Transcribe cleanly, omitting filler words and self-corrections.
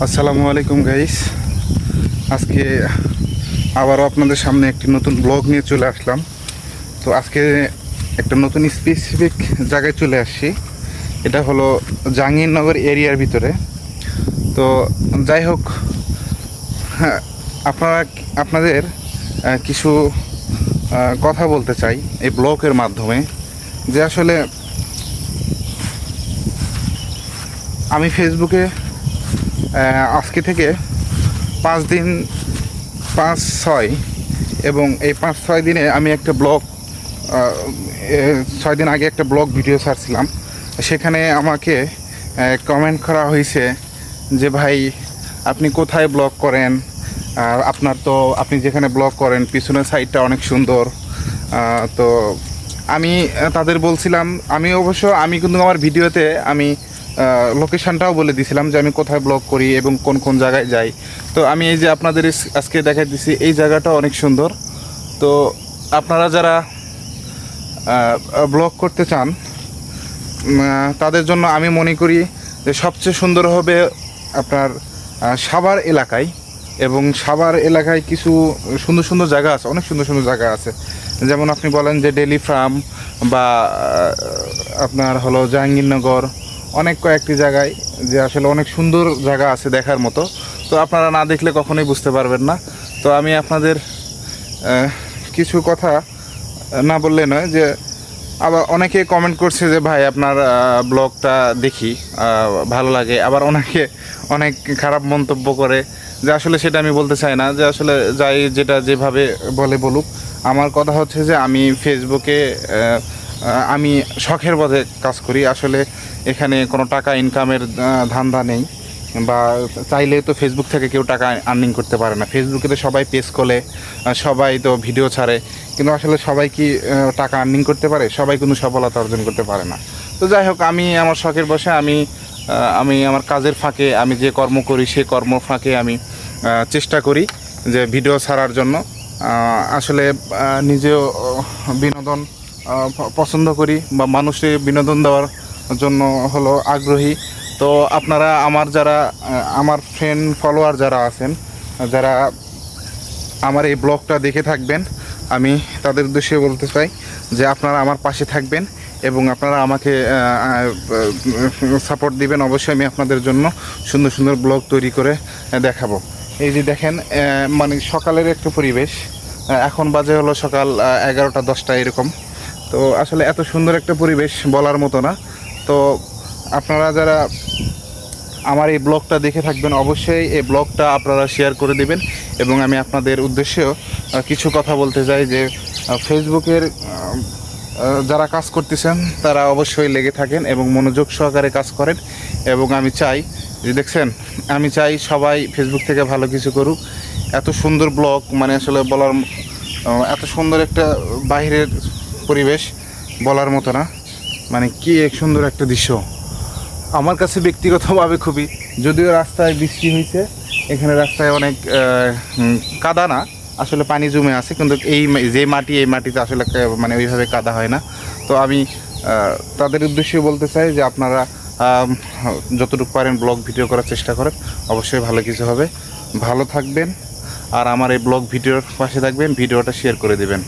আসসালামু আলাইকুম গাইস। আজকে আবারও আপনাদের সামনে একটি নতুন ব্লগ নিয়ে চলে আসলাম। তো আজকে একটা নতুন স্পেসিফিক জায়গায় চলে আসছি। এটা হলো জাহাঙ্গীরনগর এরিয়ার ভিতরে। তো যাই হোক, হ্যাঁ, আপনাদের কিছু কথা বলতে চাই এই ব্লগের মাধ্যমে, যে আসলে আমি ফেসবুকে আজকে থেকে 5 দিন 5-6 এবং এই 5-6 দিনে আমি একটা ব্লগ 6 দিন আগে একটা ব্লগ ভিডিও ছাড়ছিলাম। সেখানে আমাকে কমেন্ট করা হয়েছে যে ভাই, আপনি কোথায় ব্লগ করেন? আর আপনি যেখানে ব্লগ করেন পিছনের সাইডটা অনেক সুন্দর। তো আমি তাদের বলছিলাম, আমি কিন্তু আমার ভিডিওতে আমি লোকেশানটাও বলে দিয়েছিলাম যে আমি কোথায় ব্লগ করি এবং কোন কোন জায়গায় যাই। তো আমি এই যে আপনাদের আজকে দেখাই দিছি, এই জায়গাটা অনেক সুন্দর। তো আপনারা যারা ব্লগ করতে চান তাদের জন্য আমি মনে করি যে সবচেয়ে সুন্দর হবে আপনার সাভার এলাকায়। এবং সাভার এলাকায় কিছু সুন্দর সুন্দর জায়গা আছে, অনেক সুন্দর সুন্দর জায়গা আছে। যেমন আপনি বলেন যে ডেলি ফার্ম বা আপনার হলো জাহাঙ্গীরনগর, অনেক কয়েকটি জায়গায় যে আসলে অনেক সুন্দর জায়গা আছে দেখার মতো। তো আপনারা না দেখলে কখনোই বুঝতে পারবেন না। তো আমি আপনাদের কিছু কথা না বললে নয়, যে আবার অনেকে কমেন্ট করছে যে ভাই আপনার ব্লগটা দেখি, ভালো লাগে। আবার অনেক খারাপ মন্তব্য করে, যে আসলে সেটা আমি বলতে চাই না, যে আসলে যাই যেটা যেভাবে বলে বলুক। আমার কথা হচ্ছে যে আমি ফেসবুকে আমি শখের বশে কাজ করি। আসলে এখানে কোনো টাকা ইনকামের ধান্দা নেই, বা চাইলে তো ফেসবুক থেকে কেউ টাকা আর্নিং করতে পারে না। ফেসবুকে তো সবাই পেজ খোলে, সবাই তো ভিডিও ছাড়ে, কিন্তু আসলে সবাই কি টাকা আর্নিং করতে পারে? সবাই কিন্তু সফলতা অর্জন করতে পারে না। তো যাই হোক, আমি আমার শখের বশে আমি আমার কাজের ফাঁকে আমি যে কর্ম করি সেই কর্ম ফাঁকে আমি চেষ্টা করি যে ভিডিও ছাড়ার জন্য। আসলে নিজেও বিনোদন পছন্দ করি, বা মানুষকে বিনোদন দেওয়ার জন্য হলো আগ্রহী। তো আপনারা আমার ফ্রেন্ড ফলোয়ার যারা আছেন, যারা আমার এই ব্লগটা দেখে থাকবেন, আমি তাদের উদ্দেশ্যে বলতে চাই যে আপনারা আমার পাশে থাকবেন এবং আপনারা আমাকে সাপোর্ট দিবেন। অবশ্যই আমি আপনাদের জন্য সুন্দর সুন্দর ব্লগ তৈরি করে দেখাবো। এই যে দেখেন, মানে সকালের একটা পরিবেশ। এখন বাজে হলো সকাল 11টা 10টা এরকম। তো আসলে এত সুন্দর একটা পরিবেশ বলার মতো না। তো আপনারা যারা আমার এই ব্লগটা দেখে থাকবেন, অবশ্যই এই ব্লগটা আপনারা শেয়ার করে দেবেন। এবং আমি আপনাদের উদ্দেশ্যেও কিছু কথা বলতে চাই, যে ফেসবুকের যারা কাজ করতেছেন তারা অবশ্যই লেগে থাকেন এবং মনোযোগ সহকারে কাজ করেন। এবং আমি চাই যে, দেখছেন, আমি চাই সবাই ফেসবুক থেকে ভালো কিছু করুক। এত সুন্দর ব্লগ, মানে আসলে এত সুন্দর একটা বাইরের পরিবেশ বলার মতো না। মানে কি এক সুন্দর একটা দৃশ্য আমার কাছে ব্যক্তিগতভাবে খুবই। যদিও রাস্তায় বৃষ্টি হয়েছে, এখানে রাস্তায় অনেক কাদা না, আসলে পানি জমে আছে, কিন্তু এই মাটিতে আসলে মানে ওইভাবে কাদা হয় না। তো আমি তাদের উদ্দেশ্যে বলতে চাই যে আপনারা যতটুকু পারেন ব্লগ ভিডিও করার চেষ্টা করেন, অবশ্যই ভালো কিছু হবে। ভালো থাকবেন আর আমার এই ব্লগ ভিডিওর পাশে থাকবেন, ভিডিওটা শেয়ার করে দেবেন।